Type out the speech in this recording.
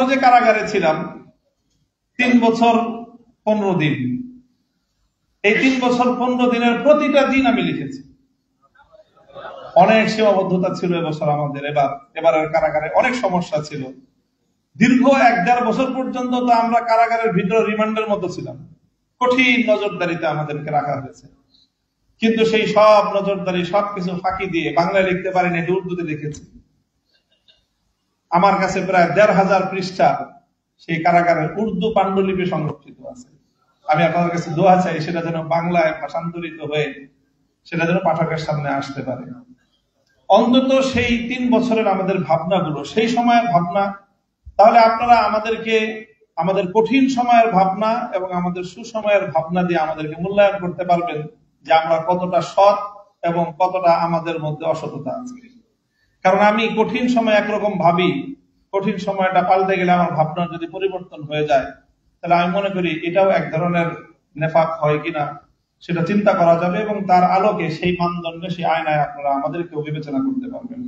যে কারাগারে ছিলাম 3 বছর 15 দিন, এই 3 বছর 15 দিনের প্রতিটা দিন আমি লিখেছি। অনেক সীমাবদ্ধতা ছিল এবছর আমাদের, এবারের কারাগারে অনেক সমস্যা ছিল। দীর্ঘ 1-1.5 বছর পর্যন্ত তো আমরা কারাগারের ভিতরে রিমান্ডের মতো ছিলাম, কঠিন নজরদারিতে আমাদেরকে রাখা হয়েছে। কিন্তু সেই সব নজরদারি সবকিছু ফাঁকি দিয়ে বাংলায় লিখতে পারিনি, উর্দুতে লিখেছি। আমার কাছে প্রায় 1500 পৃষ্ঠা সেই কারাগারের উর্দু পাণ্ডুলিপি সংরক্ষিত আছে। আমি আপনাদের কাছে দোয়া চাই সেটা যেন বাংলায় ভাষান্তরিত হয়ে সেটা যেন পাঠকের সামনে আসতে পারে। অন্তত সেই 3 বছরের আমাদের ভাবনাগুলো, সেই সময়ের ভাবনা, তাহলে আপনারা আমাদেরকে আমাদের কঠিন সময়ের ভাবনা এবং আমাদের সুসময়ের ভাবনা দিয়ে আমাদেরকে মূল্যায়ন করতে পারবেন যে আমরা কতটা সৎ এবং কতটা আমাদের মধ্যে অসততা আছে। কারণ আমি কঠিন সময় একরকম ভাবি, কঠিন সময়টা পাল্টে গেলে আমার ভাবনা যদি পরিবর্তন হয়ে যায়, তাহলে আমি মনে করি এটাও এক ধরনের নেফাক হয় কিনা সেটা চিন্তা করা যাবে, এবং তার আলোকে সেই মানদণ্ডে সেই আয়নায় আপনারা আমাদেরকেও বিবেচনা করতে পারবেন।